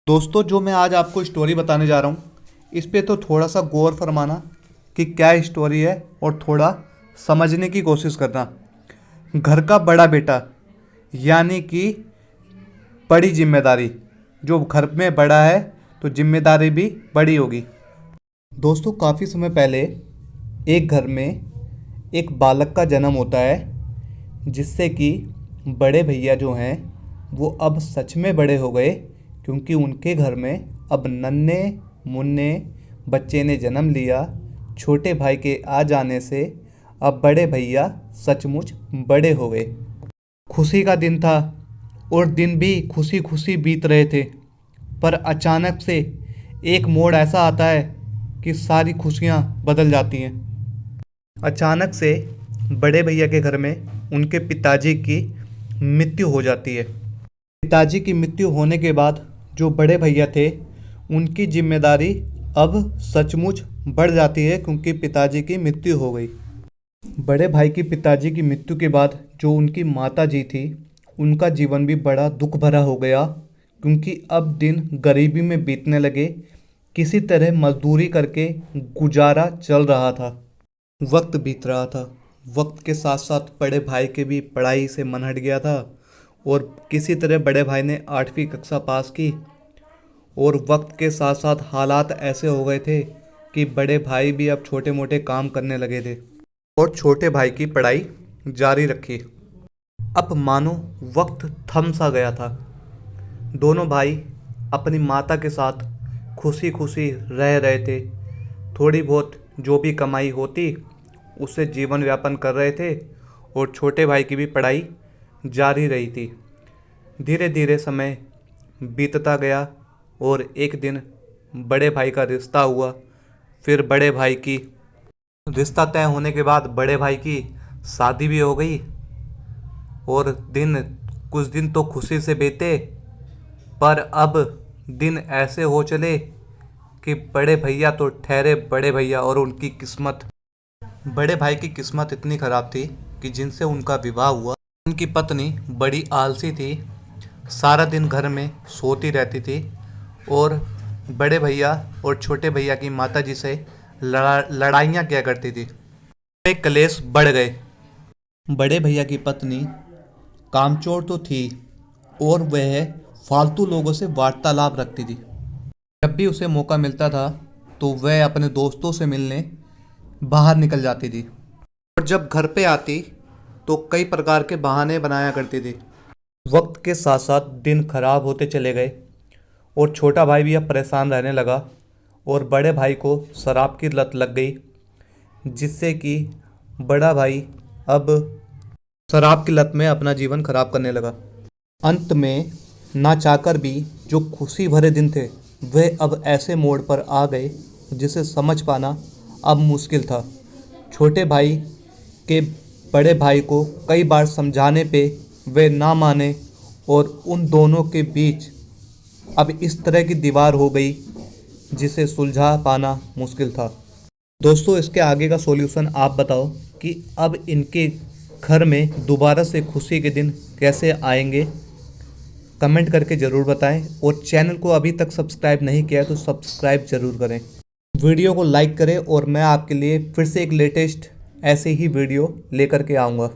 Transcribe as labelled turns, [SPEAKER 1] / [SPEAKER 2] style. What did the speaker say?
[SPEAKER 1] दोस्तों, जो मैं आज आपको स्टोरी बताने जा रहा हूँ इस पे तो थोड़ा सा गौर फरमाना कि क्या स्टोरी है और थोड़ा समझने की कोशिश करना। घर का बड़ा बेटा यानी कि बड़ी जिम्मेदारी। जो घर में बड़ा है तो जिम्मेदारी भी बड़ी होगी। दोस्तों, काफ़ी समय पहले एक घर में एक बालक का जन्म होता है, जिससे कि बड़े भैया जो हैं वो अब सच में बड़े हो गए, क्योंकि उनके घर में अब नन्हे मुन्ने बच्चे ने जन्म लिया। छोटे भाई के आ जाने से अब बड़े भैया सचमुच बड़े हो गए। खुशी का दिन था और दिन भी खुशी खुशी बीत रहे थे, पर अचानक से एक मोड़ ऐसा आता है कि सारी खुशियाँ बदल जाती हैं। अचानक से बड़े भैया के घर में उनके पिताजी की मृत्यु हो जाती है। पिताजी की मृत्यु होने के बाद जो बड़े भैया थे उनकी जिम्मेदारी अब सचमुच बढ़ जाती है, क्योंकि पिताजी की मृत्यु हो गई। बड़े भाई की पिताजी की मृत्यु के बाद जो उनकी माता जी थी उनका जीवन भी बड़ा दुख भरा हो गया, क्योंकि अब दिन गरीबी में बीतने लगे। किसी तरह मजदूरी करके गुजारा चल रहा था। वक्त बीत रहा था। वक्त के साथ साथ बड़े भाई के भी पढ़ाई से मन हट गया था और किसी तरह बड़े भाई ने 8वीं कक्षा पास की। और वक्त के साथ साथ हालात ऐसे हो गए थे कि बड़े भाई भी अब छोटे मोटे काम करने लगे थे और छोटे भाई की पढ़ाई जारी रखी। अब मानो वक्त थम सा गया था। दोनों भाई अपनी माता के साथ खुशी खुशी रह रहे थे। थोड़ी बहुत जो भी कमाई होती उससे जीवन यापन कर रहे थे और छोटे भाई की भी पढ़ाई जारी रही थी। धीरे धीरे समय बीतता गया और एक दिन बड़े भाई का रिश्ता हुआ। फिर बड़े भाई की रिश्ता तय होने के बाद बड़े भाई की शादी भी हो गई और कुछ दिन तो खुशी से बीते, पर अब दिन ऐसे हो चले कि बड़े भैया तो ठहरे बड़े भैया और उनकी किस्मत। बड़े भाई की किस्मत इतनी ख़राब थी कि जिनसे उनका विवाह हुआ उनकी पत्नी बड़ी आलसी थी। सारा दिन घर में सोती रहती थी और बड़े भैया और छोटे भैया की माताजी से लड़ाइयाँ किया करती थी। एक कलेश बढ़ गए। बड़े भैया की पत्नी कामचोर तो थी और वह फालतू लोगों से वार्तालाप रखती थी। जब भी उसे मौका मिलता था तो वह अपने दोस्तों से मिलने बाहर निकल जाती थी और जब घर पे आती तो कई प्रकार के बहाने बनाया करती थी। वक्त के साथ साथ दिन खराब होते चले गए और छोटा भाई भी अब परेशान रहने लगा और बड़े भाई को शराब की लत लग गई, जिससे कि बड़ा भाई अब शराब की लत में अपना जीवन खराब करने लगा। अंत में ना चाहकर भी जो खुशी भरे दिन थे वह अब ऐसे मोड़ पर आ गए जिसे समझ पाना अब मुश्किल था। छोटे भाई के बड़े भाई को कई बार समझाने पे वे ना माने और उन दोनों के बीच अब इस तरह की दीवार हो गई जिसे सुलझा पाना मुश्किल था। दोस्तों, इसके आगे का सॉल्यूशन आप बताओ कि अब इनके घर में दोबारा से खुशी के दिन कैसे आएंगे। कमेंट करके ज़रूर बताएं और चैनल को अभी तक सब्सक्राइब नहीं किया है तो सब्सक्राइब ज़रूर करें। वीडियो को लाइक करें और मैं आपके लिए फिर से एक लेटेस्ट ऐसे ही वीडियो लेकर के आऊँगा।